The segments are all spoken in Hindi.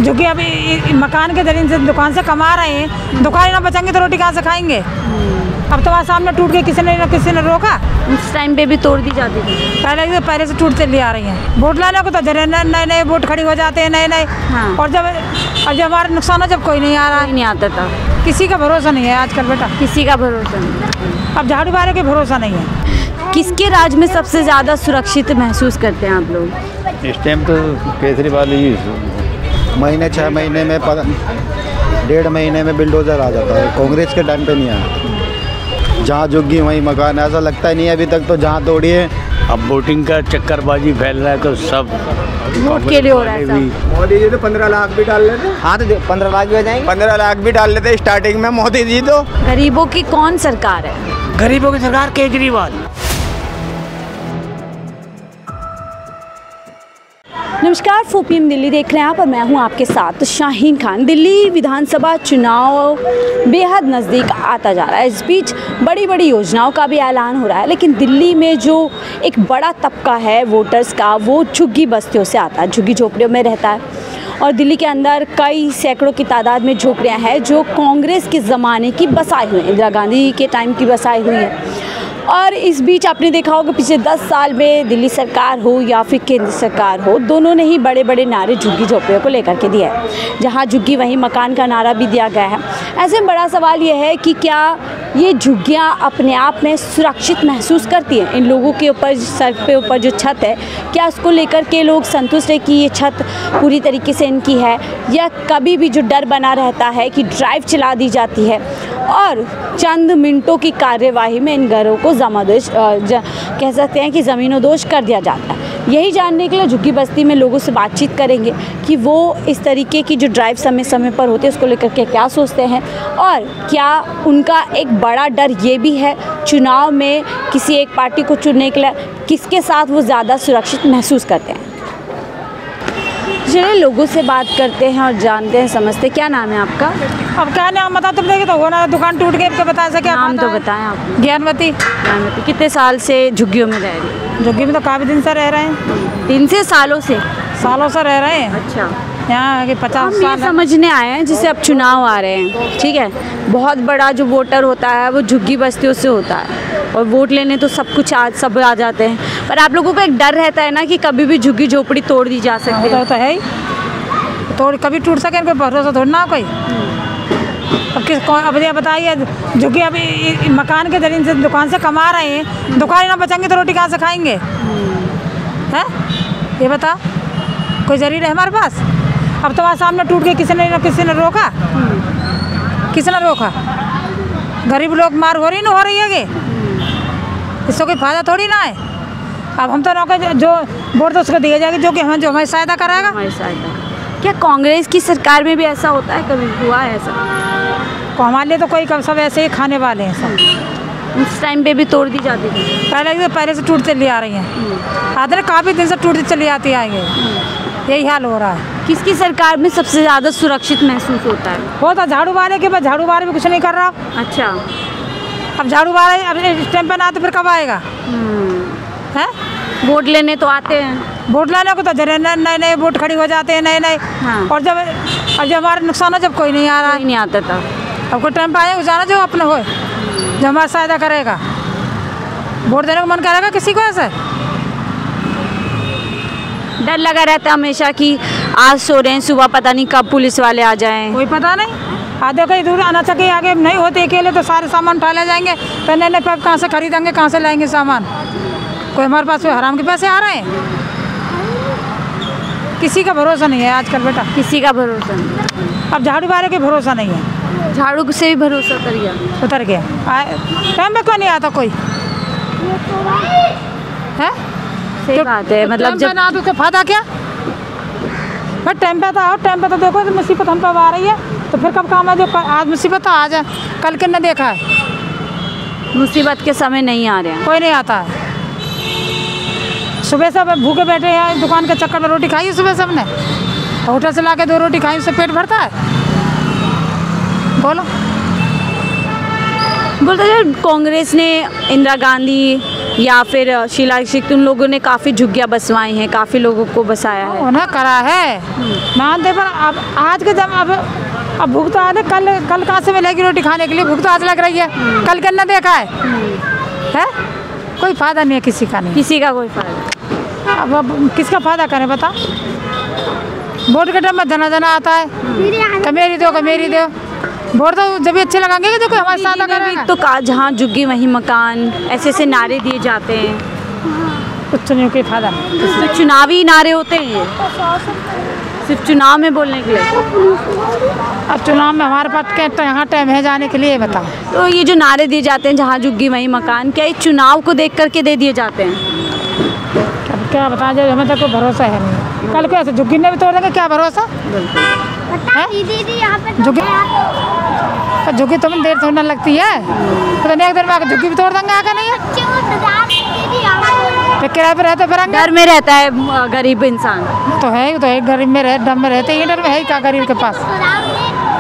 जो कि अभी मकान के जरिए से दुकान से कमा रहे हैं, दुकान ना बचेंगे तो रोटी कहाँ से खाएंगे। अब तो वहाँ सामने टूट के किसी ने रोका। उस टाइम पे भी तोड़ दी जाती थी। पहले से टूटते ले आ रही हैं। वोट लाने को तो नए वोट खड़ी हो जाते हैं नए। हाँ। और जब हमारा नुकसान हो जब कोई नहीं आ रहा, नहीं आता था। किसी का भरोसा नहीं है आजकल बेटा, किसी का भरोसा नहीं। अब झाड़ू वाले के भरोसा नहीं है। किसके राज में सबसे ज़्यादा सुरक्षित महसूस करते हैं आप लोग? इस टाइम तो केजरीवाल ही, महीने 6 महीने में 1.5 महीने में बिल्डोजर आ जाता है। कांग्रेस के टाइम पे नहीं आया। जहाँ झुग्गी वहीं मकान, ऐसा लगता ही नहीं है अभी तक तो जहाँ तोड़िए। अब वोटिंग का चक्करबाजी फैल रहा है तो सब वोट के लिए हो रहा है सब। मोदी जी तो 15 लाख भी डाल लेते। हाँ तो 15 लाख भी आ जाएंगे। 15 लाख भी डाल लेते स्टार्टिंग में मोदी जी तो। गरीबों की कौन सरकार है? गरीबों की सरकार केजरीवाल। नमस्कार, 4 PM दिल्ली देख रहे हैं आप और मैं हूं आपके साथ शाहीन खान। दिल्ली विधानसभा चुनाव बेहद नज़दीक आता जा रहा है। इस बीच बड़ी बड़ी योजनाओं का भी ऐलान हो रहा है, लेकिन दिल्ली में जो एक बड़ा तबका है वोटर्स का, वो झुग्गी बस्तियों से आता है, झुग्गी झोपड़ियों में रहता है। और दिल्ली के अंदर कई सैकड़ों की तादाद में झोपड़ियाँ हैं जो कांग्रेस के ज़माने की बसाई हुई हैं, इंदिरा गांधी के टाइम की बसाई हुई हैं। और इस बीच आपने देखा होगा पिछले 10 साल में दिल्ली सरकार हो या फिर केंद्र सरकार हो, दोनों ने ही बड़े बड़े नारे झुग्गी झोपड़ियों को लेकर के दिया है। जहां झुग्गी वहीं मकान का नारा भी दिया गया है। ऐसे में बड़ा सवाल ये है कि क्या ये झुग्गियां अपने आप में सुरक्षित महसूस करती हैं? इन लोगों के ऊपर सर पे ऊपर जो छत है, क्या उसको लेकर के लोग संतुष्ट है कि ये छत पूरी तरीके से इनकी है, या कभी भी जो डर बना रहता है कि ड्राइव चला दी जाती है और चंद मिनटों की कार्यवाही में इन घरों को कह सकते हैं कि ज़मीनोदोज़ कर दिया जाता है। यही जानने के लिए झुग्गी बस्ती में लोगों से बातचीत करेंगे कि वो इस तरीके की जो ड्राइव समय समय पर होते हैं उसको लेकर के क्या सोचते हैं, और क्या उनका एक बड़ा डर ये भी है चुनाव में किसी एक पार्टी को चुनने के लिए किसके साथ वो ज़्यादा सुरक्षित महसूस करते हैं। चलिए लोगों से बात करते हैं और जानते हैं, समझते हैं। क्या नाम है आपका? अब क्या नाम बता तुम, देखे तो हो ना, दुकान टूट गई, आपको बता सके। नाम तो बताएं आप। ज्ञानवती। कितने साल से झुग्गियों में रह रही है? झुग्गी में तो काफ़ी दिन से रह रहे हैं। 3 से सालों से रह रहे हैं। अच्छा। यहाँ के 50 साल समझने आए हैं जिससे अब चुनाव आ रहे हैं, ठीक है, बहुत बड़ा जो वोटर होता है वो झुग्गी बस्तियों से होता है, और वोट लेने तो सब आ जाते हैं, पर आप लोगों को एक डर रहता है ना कि कभी भी झुग्गी झोपड़ी तोड़ दी जा सकती है। तो है ही, तोड़ कभी टूट सके, इनको भरोसा थोड़ा ना कोई। अब ये बताइए, झुग्गी अभी मकान के जरिए से दुकान से कमा रहे हैं, दुकान ना बचेंगे तो रोटी कहाँ से खाएंगे। हैं ये बता, कोई जरिए है हमारे पास? अब तो वहाँ सामने टूट के किसी ने रोका। किसने रोका? गरीब लोग मार हो रही है, इससे कोई फायदा थोड़ी ना है। अब हम तो नौकर जो वोट तो उसको दिया जाएगा जो कि हमारी सहायता कराएगा। हमारी सहायता। क्या कांग्रेस की सरकार में भी ऐसा होता है? कभी हुआ है ऐसा? हमारे लिए तो कोई सब ऐसे ही खाने वाले हैं सब। उस टाइम पे भी तोड़ दी जाती थी। पहले से टूटते ले आ रही हैं। आधे काफ़ी दिन से टूटती चली आती आएंगे, यही हाल हो रहा है। किसकी सरकार में सबसे ज़्यादा सुरक्षित महसूस होता है? वो तो झाड़ू वाले के बाद, झाड़ू वाले भी कुछ नहीं कर रहा। अच्छा। अब झाड़ू वाले अब इस टाइम पे ना आते फिर कब आएगा? है वोट लेने तो आते हैं, वोट लाने को तो नए वोट खड़ी हो जाते हैं नए। हाँ। और जब हमारा नुकसान हो जब कोई नहीं आ रहा, नहीं आता था। अब कोई टाइम पे आएगा जाना जो अपना हो, जो हमारा सहायता करेगा। वोट देने को मन करेगा किसी को? ऐसे डर लगा रहता है हमेशा कि आज सो रहे हैं, सुबह पता नहीं कब पुलिस वाले आ जाएं। कोई पता नहीं। आधे कहीं दूर आना चाहिए, आगे नहीं होते अकेले तो सारे सामान उठा ले जाएंगे, तो नए पैप कहाँ से खरीदेंगे, कहाँ से लाएंगे सामान? कोई हमारे पास हराम के पैसे आ रहे हैं। किसी का भरोसा नहीं है आजकल बेटा, किसी का भरोसा नहीं। अब झाड़ू वाले के भरोसा नहीं है। झाड़ू से भी भरोसा उतर गया। टाइम पे क्यों नहीं आता कोई? है सही बात है। मतलब जब ना तो फायदा क्या? बट टाइम पे तो आओ, टाइम पे तो देखो तो मुसीबत हम पे आ रही है, तो फिर कब काम है? जो आज मुसीबत तो आज है, कल किन ने देखा है? मुसीबत के समय नहीं आ रहे हैं, कोई नहीं आता है। सुबह सब भूखे बैठे हैं, दुकान के चक्कर में रोटी खाई सुबह सबने, होटल से ला के 2 रोटी खाई, उससे पेट भरता है? बोलो। बोलते हैं कांग्रेस ने इंदिरा गांधी या फिर शीला दीक्षित, उन लोगों ने काफ़ी झुग्गियाँ बसवाई हैं, काफ़ी लोगों को बसाया है। उन्हें करा है मानते, पर अब आज के जब अब भूख तो आज है, कल कहाँ से मिलेगी रोटी खाने के लिए? भूख तो आज लग रही है, कल क्या देखा है? कोई फायदा नहीं है किसी का, नहीं किसी का कोई फायदा। अब किसका फायदा करें बता? वोट के टाइम में जना आता है, कमेरी दो वोट तो जब भी अच्छे लगेंगे जो कोई हमारे साथ करेगा। तो जहाँ झुग्गी वहीं मकान, ऐसे नारे दिए जाते हैं, कुछ नहीं, कोई फायदा नहीं। तो चुनावी नारे होते हैं ये, सिर्फ चुनाव में बोलने के लिए। अब चुनाव में हमारे पास यहाँ टाइम है जाने के लिए, बताओ। तो ये जो नारे दिए जाते हैं जहाँ झुग्गी वहीं मकान, क्या ये चुनाव को देख करके दे दिए जाते हैं? अब क्या बताएं, जो हमें तो कोई भरोसा है नहीं। कल को ऐसे झुग्गी ने भी तोड़ देंगे, क्या भरोसा है? झुग्गी तो देर थोड़ी ना लगती है, तो एक देर में आकर झुग्गी भी तोड़ देंगे, आकर नहीं है तो किराए पे रहते फिर डर में रहता है गरीब इंसान। तो है गरीब में रहे, डर में रहते ही, डर में है क्या गरीब के पास?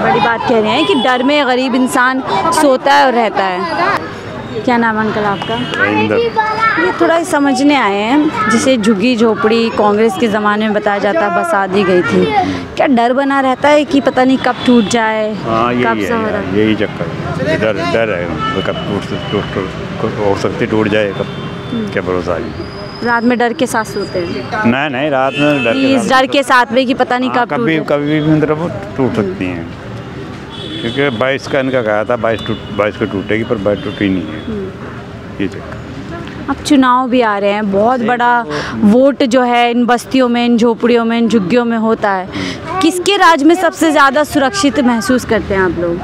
बड़ी बात कह रहे हैं कि डर में गरीब इंसान सोता है और रहता है। क्या नाम है अंकल आपका? ये थोड़ा ही समझने आए हैं, जिसे झुग्गी झोपड़ी कांग्रेस के ज़माने में बताया जाता है बसा दी गई थी, क्या डर बना रहता है कि पता नहीं कब टूट जाए? कब यही चक्कर, डर है कब टूट हो सकती, टूट जाए कब, क्या भरोसा है? रात में डर के साथ सोते हैं? नहीं, रात में डर इस डर के साथ में कि पता नहीं कब कभी भी मतलब टूट सकती हैं, क्योंकि 22 का इनका कहा था 22 को टूटेगी, पर 22 टूटी नहीं है, ये चक्कर। अब चुनाव भी आ रहे हैं, बहुत बड़ा वोट जो है इन बस्तियों में, इन झोपड़ियों में, इन झुग्गियों में होता है। किसके राज में सबसे ज़्यादा सुरक्षित महसूस करते हैं आप लोग?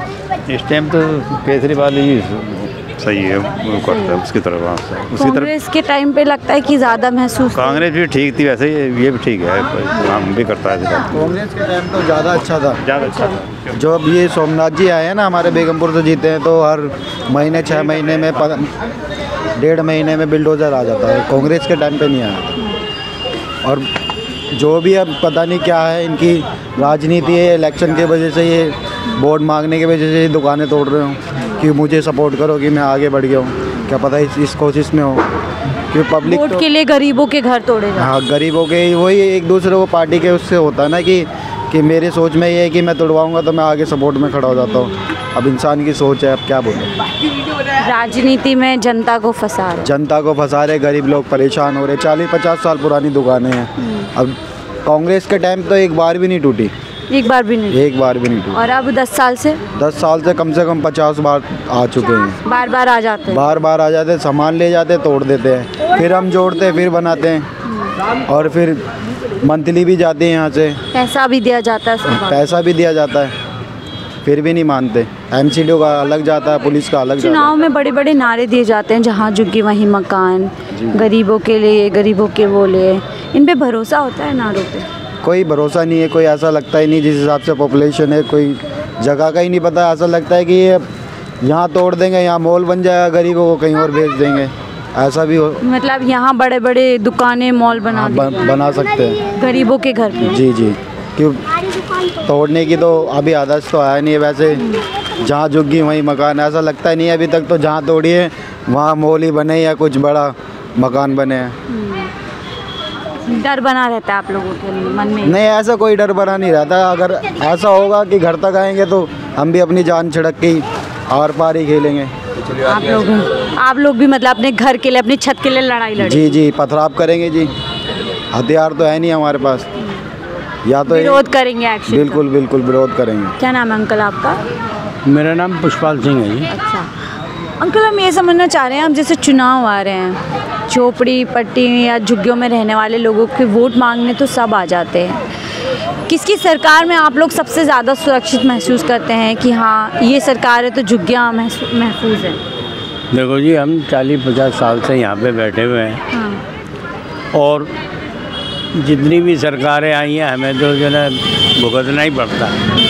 इस टाइम तो केसरी वाली ही सही है, वो करता है उसकी तरफ, कांग्रेस के टाइम पे लगता है कि ज़्यादा महसूस। कांग्रेस भी ठीक थी वैसे, ये भी ठीक है, काम भी करता है। कांग्रेस के टाइम तो ज़्यादा अच्छा था। जो अब ये सोमनाथ जी आए हैं ना, हमारे बेगमपुर से जीते हैं, तो हर महीने 6 महीने में 1.5 महीने में बिल्डोजर आ जाता है। कांग्रेस के टाइम पे नहीं आया। और जो भी अब पता नहीं क्या है इनकी राजनीति है, इलेक्शन की वजह से ये वोट मांगने की वजह से ये दुकानें तोड़ रहे हो कि मुझे सपोर्ट करो कि मैं आगे बढ़ गया हूँ, क्या पता इस कोशिश में हो कि पब्लिक वोट के लिए गरीबों के घर तोड़े जाते हैं। हाँ, गरीबों के वही एक दूसरे को पार्टी के उससे होता है ना कि मेरी सोच में ये है कि मैं तोड़वाऊँगा तो मैं आगे सपोर्ट में खड़ा हो जाता हूँ। अब इंसान की सोच है, अब क्या बोलें। राजनीति में जनता को फंसा रहे, जनता को फंसा रहे, गरीब लोग परेशान हो रहे। 40-50 साल पुरानी दुकानें हैं। अब कांग्रेस के टाइम तो एक बार भी नहीं टूटी, एक बार भी नहीं, एक बार भी नहीं टूटी। और अब 10 साल से 10 साल से कम 50 बार आ चुके हैं। बार बार आ जाते हैं, बार आ जाते हैं, सामान ले जाते हैं, तोड़ देते हैं, फिर हम जोड़ते हैं, फिर बनाते हैं, और फिर मंथली भी जाते हैं यहाँ से, पैसा भी दिया जाता है उसके बाद। पैसा भी दिया जाता है, फिर भी नहीं मानते। एमसीडी का अलग जाता है, पुलिस का अलग जाता है। चुनाव में बड़े बड़े नारे दिए जाते हैं, जहाँ झुग्गी वहीं मकान, गरीबों के लिए, गरीबों के वो लिए। इन पे भरोसा होता है नारों पे? कोई भरोसा नहीं है, कोई ऐसा लगता ही नहीं। जिस हिसाब से पॉपुलेशन है, कोई जगह का ही नहीं पता। ऐसा लगता है कि ये यहाँ तोड़ देंगे, यहाँ मॉल बन जाएगा, गरीबों को कहीं और भेज देंगे, ऐसा भी हो। मतलब यहाँ बड़े बड़े दुकानें मॉल बना सकते हैं गरीबों के घर पे। जी क्यों तोड़ने की तो अभी आदत तो आया नहीं है। वैसे जहाँ झुग्गी वहीं मकान, ऐसा लगता ही नहीं है अभी तक तो जहाँ तोड़ी है वहाँ मॉल ही बने या कुछ बड़ा मकान बने हैं। डर बना रहता है आप लोगों के मन में? नहीं, ऐसा कोई डर बना नहीं रहता। अगर ऐसा होगा कि घर तक आएंगे तो हम भी अपनी जान छिड़क के आर पार ही खेलेंगे। आप लोग भी मतलब अपने घर के लिए, अपनी छत के लिए लड़ाई लड़ेंगे? जी पथराव करेंगे जी। हथियार तो है नहीं हमारे पास, या तो विरोध करेंगे एक्शन? बिल्कुल विरोध करेंगे। क्या नाम है अंकल आपका? मेरा नाम पुष्पाल सिंह है जी। अच्छा अंकल, हम ये समझना चाह रहे हैं, हम जैसे चुनाव आ रहे हैं, झोपड़ी पट्टी या झुग्गियों में रहने वाले लोगों के वोट मांगने तो सब आ जाते हैं। किसकी सरकार में आप लोग सबसे ज़्यादा सुरक्षित महसूस करते हैं कि हाँ ये सरकार है तो झुग्गियाँ महफूज हैं? देखो जी, हम 40-50 साल से यहाँ पे बैठे हुए हैं। हाँ। और जितनी भी सरकारें आई हैं हमें तो जो है भुगतना ही पड़ता है।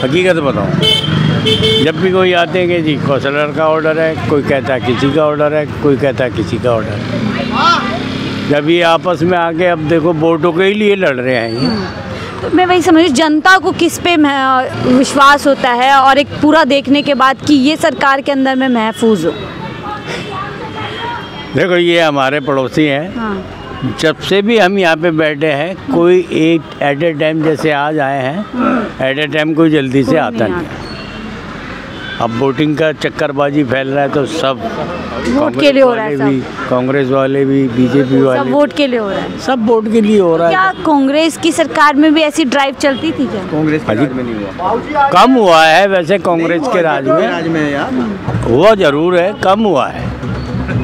हकीकत बताऊँ, जब भी कोई आते हैं कि जी कौंसलर का ऑर्डर है, कोई कहता है किसी का ऑर्डर है, कोई कहता है किसी का ऑर्डर है। जब ये आपस में आके अब देखो वोटों के ही लिए लड़ रहे हैं ये। तो मैं वही समझ, जनता को किस पे विश्वास होता है और एक पूरा देखने के बाद कि ये सरकार के अंदर मैं महफूज हूँ? देखो ये हमारे पड़ोसी हैं। हाँ। जब से भी हम यहाँ पे बैठे हैं कोई एक एट ए टाइम जैसे आज आए हैं, एट ए टाइम कोई जल्दी से आता नहीं है। अब वोटिंग का चक्करबाजी फैल रहा है तो सब वोट के लिए हो रहा है, कांग्रेस वाले भी बीजेपी वाले सब वोट के लिए हो रहा है। सब वोट के लिए हो रहा है। क्या कांग्रेस की सरकार में भी ऐसी ड्राइव चलती थी क्या? कांग्रेस के राज में नहीं हुआ। कम हुआ है वैसे कांग्रेस के राज में यार हुआ जरूर है, कम हुआ है।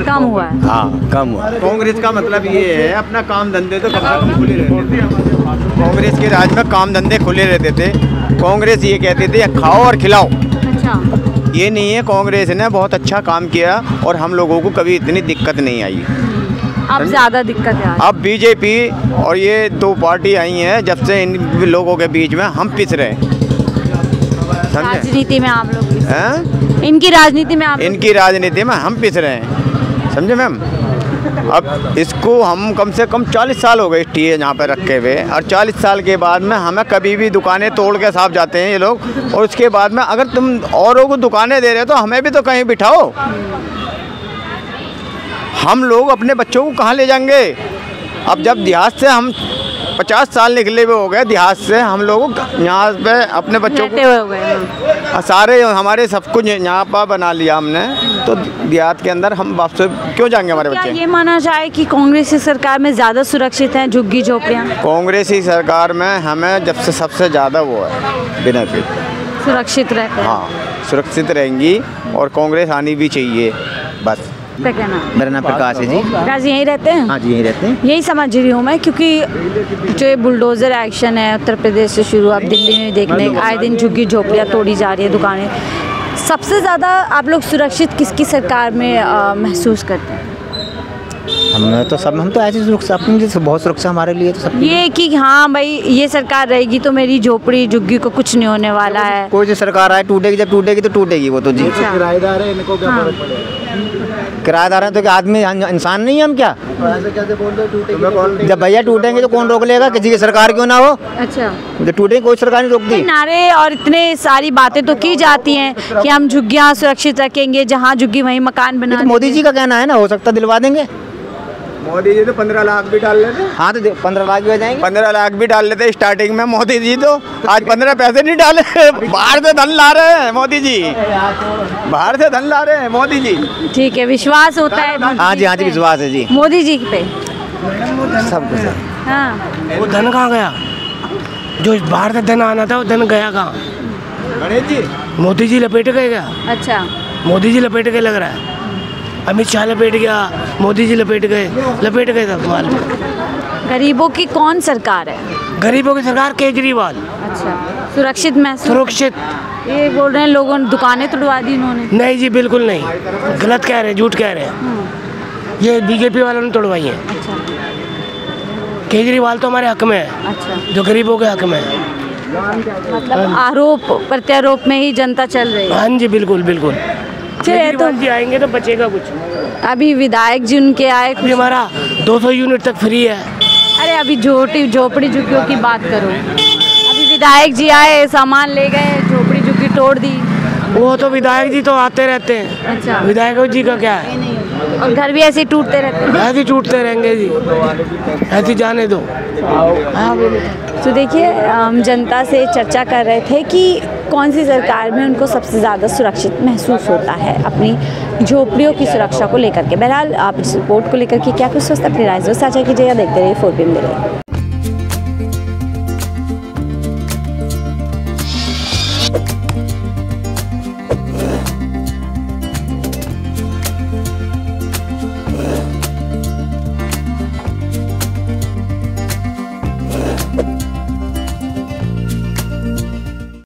कम हुआ है। हाँ कम हुआ है। कांग्रेस का मतलब ये है अपना काम धंधे तो कम से कम खुले रहते थे। कांग्रेस के राज में काम धंधे खुले रहते थे। कांग्रेस ये कहते थे खाओ और खिलाओ। अच्छा। ये नहीं है, कांग्रेस ने बहुत अच्छा काम किया और हम लोगों को कभी इतनी दिक्कत नहीं आई। अब ज़्यादा दिक्कत है। अब बीजेपी और ये दो पार्टी आई हैं, जब से इन लोगों के बीच में हम पिस रहे हैं। समझे? राजनीति में आप लोग हैं? इनकी राजनीति में आप इनकी राजनीति में हम पिस रहे हैं। समझे मैम? अब इसको हम कम से कम 40 साल हो गए टी यहाँ पे रखे हुए, और 40 साल के बाद में हमें कभी भी दुकानें तोड़ के साफ जाते हैं ये लोग। और उसके बाद में अगर तुम औरों को दुकानें दे रहे हो तो हमें भी तो कहीं बिठाओ। हम लोग अपने बच्चों को कहाँ ले जाएंगे? अब जब देहात से हम 50 साल निकले हुए हो गए, देहात से हम लोग यहाँ पे अपने बच्चों रहते हुए हो गए। सारे हमारे सब कुछ यहाँ पर बना लिया हमने, तो देहात के अंदर हम वापस क्यों जाएंगे हमारे क्या बच्चे? ये माना जाए कि कांग्रेस की सरकार में ज़्यादा सुरक्षित हैं झुग्गी झोपड़ियाँ? कांग्रेस की सरकार में हमें जब से सबसे ज़्यादा वो है बेनिफिट। सुरक्षित रहते हैं। हाँ, सुरक्षित रहेंगी और कांग्रेस आनी भी चाहिए बस। क्या कहना? मेरा नाम प्रकाश है जी। प्रकाश यहीं रहते हैं? हाँ जी यहीं रहते हैं। यही समझ रही हूँ मैं, क्योंकि जो ये बुलडोज़र एक्शन है उत्तर प्रदेश से शुरू, अब दिल्ली में देखने आए दिन झुग्गी झोपड़ियाँ तोड़ी जा रही है, दुकानें। सबसे ज़्यादा आप लोग सुरक्षित किसकी सरकार में महसूस करते हैं? हम तो ऐसी सुरक्षा अपनी लिए बहुत सुरक्षा हमारे लिए तो सब। ये कि हाँ भाई ये सरकार रहेगी तो मेरी झोपड़ी झुग्गी को कुछ नहीं होने वाला है। कोई जो सरकार आए टूटेगी, जब टूटेगी तो टूटेगी वो तो जी। अच्छा। किराएदार है, इनको क्या हाँ। फर्क पड़ेगा? किराएदार हैं तो क्या आदमी इंसान नहीं है हम क्या? ऐसे कैसे बोल रहे हो टूटेगी? जब भैया टूटेंगे तो कौन रोक लेगा? किसी की सरकार क्यों ना हो, अच्छा। जब टूटेंगे कोई सरकार नहीं रोकती। नारे और इतने सारी बातें तो की जाती हैं कि हम झुग्गियाँ सुरक्षित रखेंगे, जहाँ झुग्गी वहीं मकान बना। तो मोदी जी का कहना है ना, हो सकता दिलवा देंगे। मोदी जी तो 15 लाख भी डाल लेते। हाँ तो 15 लाख भी हो जाएंगे। 15 लाख भी डाल लेते स्टार्टिंग में मोदी जी, तो आज 15 पैसे नहीं डाले। बाहर से धन ला रहे हैं मोदी जी, बाहर से धन ला रहे हैं मोदी जी। ठीक है, विश्वास होता है। हाँ जी विश्वास है जी मोदी जी पे। सब कुछ। हाँ। वो धन कहाँ गया? जो बाहर से धन आना था वो धन गया कहाँ? गणेश जी मोदी जी लपेट गए क्या? अच्छा। मोदी जी लपेट के लग रहा है। अमित शाह लपेट गया, मोदी जी लपेट गए सब माल। गरीबों की कौन सरकार है? गरीबों की सरकार केजरीवाल। अच्छा। सुरक्षित महसूस? सुरक्षित ये बोल रहे हैं लोगों ने दुकानें तोड़वा दी इन्होंने। नहीं जी, बिल्कुल नहीं, गलत कह रहे हैं, झूठ कह रहे हैं। ये बीजेपी वालों ने तोड़वाई है। अच्छा। केजरीवाल तो हमारे हक में है। अच्छा। जो गरीबों के हक में है। मतलब आरोप प्रत्यारोप में ही जनता चल रही है। हाँ जी बिल्कुल बिल्कुल। केजरीवाल जी आएंगे तो बचेगा कुछ। अभी विधायक जी उनके आए, अभी हमारा 200 यूनिट तक फ्री है। अरे अभी झोपड़ी झुग्गियों की बात करो। अभी विधायक जी आए, सामान ले गए, झोपड़ी झुग्गी तोड़ दी। वो तो विधायक जी तो आते रहते हैं। अच्छा। विधायक जी का क्या है? और घर भी ऐसे ही टूटते रहते हैं। ऐसे ही टूटते रहेंगे जी, ऐसे जाने दो। हाँ तो देखिए हम जनता से चर्चा कर रहे थे कि कौन सी सरकार में उनको सबसे ज़्यादा सुरक्षित महसूस होता है अपनी झोपड़ियों की सुरक्षा को लेकर के। बहरहाल आप इस रिपोर्ट को लेकर के क्या कुछ सोचते हैं, अपनी राय ज़रूर साझा कीजिएगा। देखते रहिए 4PM दिल्ली।